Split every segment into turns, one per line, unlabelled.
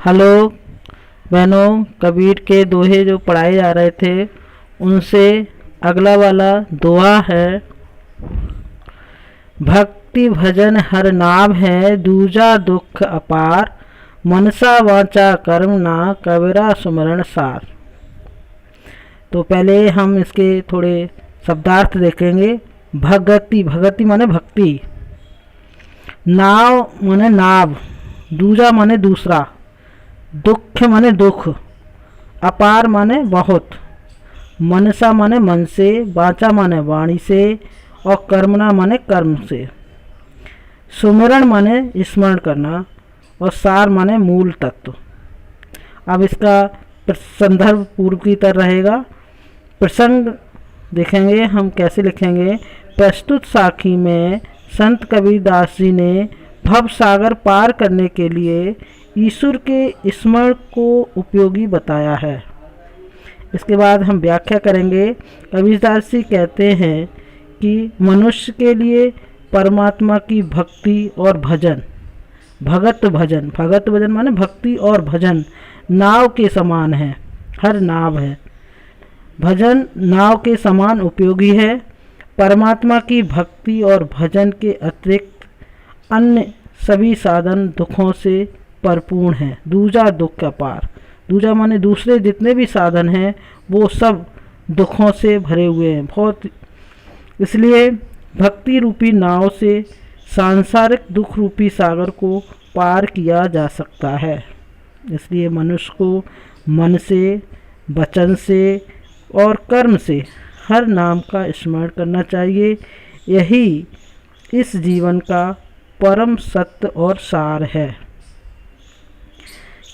Hello बहनों, कबीर के दोहे जो पढ़ाए जा रहे थे उनसे अगला वाला दोहा है। भक्ति भजन हर नाम है, दूजा दुख अपार, मनसा वाचा कर्म ना, कबीरा सुमरण सार। तो पहले हम इसके थोड़े शब्दार्थ देखेंगे। भगति, भगति माने भक्ति, नाव माने नाव, दूजा माने दूसरा, दुख माने दुख, अपार माने बहुत, मनसा माने मन से, वाचा माने वाणी से, और कर्मणा माने कर्म से, सुमिरण माने स्मरण करना, और सार माने मूल तत्व। अब इसका संदर्भ पूर्व की तरह रहेगा। प्रसंग देखेंगे हम कैसे लिखेंगे। प्रस्तुत साखी में संत कबीरदास जी ने भव सागर पार करने के लिए ईश्वर के स्मरण को उपयोगी बताया है। इसके बाद हम व्याख्या करेंगे। कबीरदास जी कहते हैं कि मनुष्य के लिए परमात्मा की भक्ति और भजन, भगत भजन, भगत भजन माने भक्ति और भजन नाव के समान है। हर नाव है, भजन नाव के समान उपयोगी है। परमात्मा की भक्ति और भजन के अतिरिक्त अन्य सभी साधन दुखों से परिपूर्ण है। दूजा दुख का पार, दूजा माने दूसरे जितने भी साधन हैं वो सब दुखों से भरे हुए हैं बहुत। इसलिए भक्ति रूपी नाव से सांसारिक दुख रूपी सागर को पार किया जा सकता है। इसलिए मनुष्य को मन से, वचन से और कर्म से हर नाम का स्मरण करना चाहिए। यही इस जीवन का परम सत्य और सार है।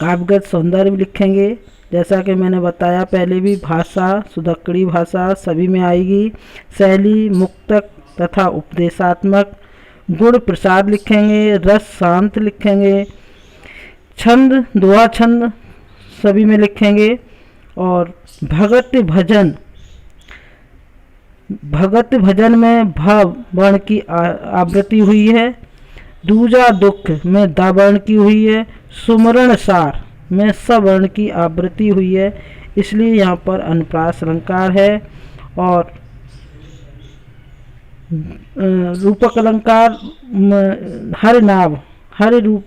काव्यगत सौंदर्य लिखेंगे। जैसा कि मैंने बताया पहले भी, भाषा सुदक्कड़ी भाषा सभी में आएगी। शैली मुक्तक तथा उपदेशात्मक। गुण प्रसाद लिखेंगे। रस शांत लिखेंगे। छंद दोहा छंद सभी में लिखेंगे। और भगत भजन, भगत भजन में भव वर्ण की आवृत्ति हुई है। दूजा दुख में दा वर्ण की हुई है। सुमरण सार में सवर्ण की आवृत्ति हुई है, इसलिए यहाँ पर अनुप्रास अलंकार है। और रूपक अलंकार हर नाव, हर रूप,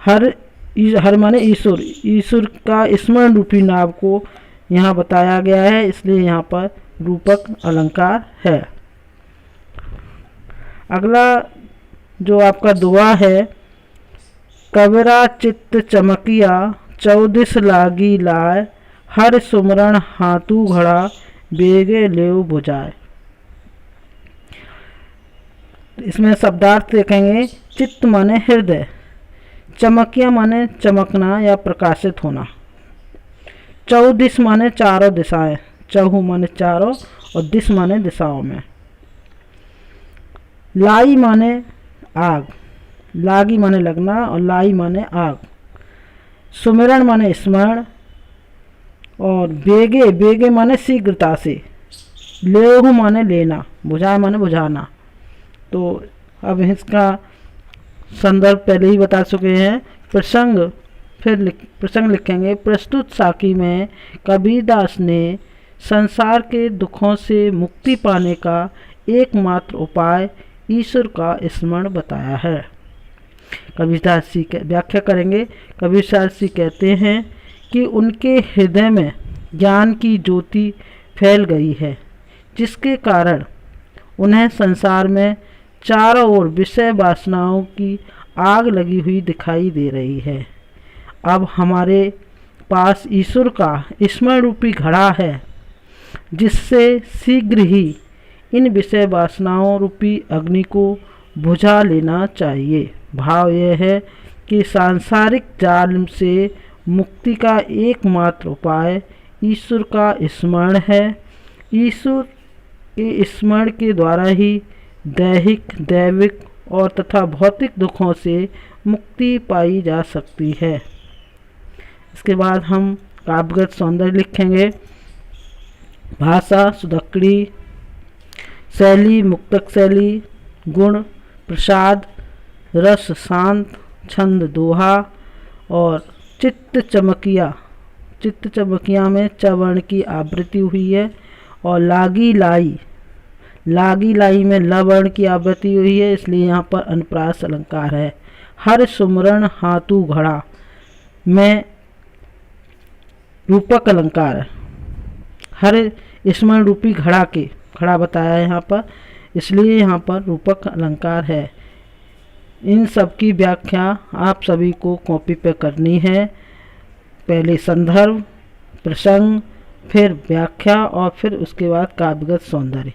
हर माने ईश्वर, ईश्वर का स्मरण रूपी नाव को यहाँ बताया गया है, इसलिए यहाँ पर रूपक अलंकार है। अगला जो आपका दुआ है, कबीरा चित्त चमकिया, चौदिस लागी लाए, हर सुमरण हाथू घड़ा, बेगे लेव बुझाए। इसमें शब्दार्थ देखेंगे। चित्त माने हृदय, चमकिया माने चमकना या प्रकाशित होना, चौदिस माने चारों दिशाएं, चहु माने चारों और दिश माने दिशाओं में, लाई माने आग, लागी माने लगना और लाई माने आग, सुमिरण माने स्मरण, और बेगे, बेगे माने शीघ्रता से, लेहु माने लेना, बुझाए माने बुझाना। तो अब इसका संदर्भ पहले ही बता चुके हैं। प्रसंग प्रसंग लिखेंगे। प्रस्तुत साखी में कबीरदास ने संसार के दुखों से मुक्ति पाने का एकमात्र उपाय ईश्वर का स्मरण बताया है। कबीरदास जी व्याख्या करेंगे। कबीरदास जी कहते हैं कि उनके हृदय में ज्ञान की ज्योति फैल गई है, जिसके कारण उन्हें संसार में चारों ओर विषय वासनाओं की आग लगी हुई दिखाई दे रही है। अब हमारे पास ईश्वर का स्मरण रूपी घड़ा है, जिससे शीघ्र ही इन विषय वासनाओं रूपी अग्नि को बुझा लेना चाहिए। भाव यह है कि सांसारिक जाल से मुक्ति का एकमात्र उपाय ईश्वर का स्मरण है। ईश्वर के स्मरण के द्वारा ही दैहिक, दैविक और तथा भौतिक दुखों से मुक्ति पाई जा सकती है। इसके बाद हम काव्यगत सौंदर्य लिखेंगे। भाषा सुदक्कड़ी, शैली मुक्तक शैली, गुण प्रसाद, रस शांत, छंद दोहा और चित्त चमकिया, चित्त चमकिया में च वर्ण की आवृत्ति हुई है। और लागी लाई, लागी लाई में ल वर्ण की आवृत्ति हुई है, इसलिए यहाँ पर अनुप्रास अलंकार है। हर सुमरण हाथू घड़ा में रूपक अलंकार है। हर स्मरण रूपी घड़ा के, घड़ा बताया है यहाँ पर, इसलिए यहाँ पर रूपक अलंकार है। इन सब की व्याख्या आप सभी को कॉपी पे करनी है। पहले संदर्भ, प्रसंग, फिर व्याख्या और फिर उसके बाद काव्यगत सौंदर्य।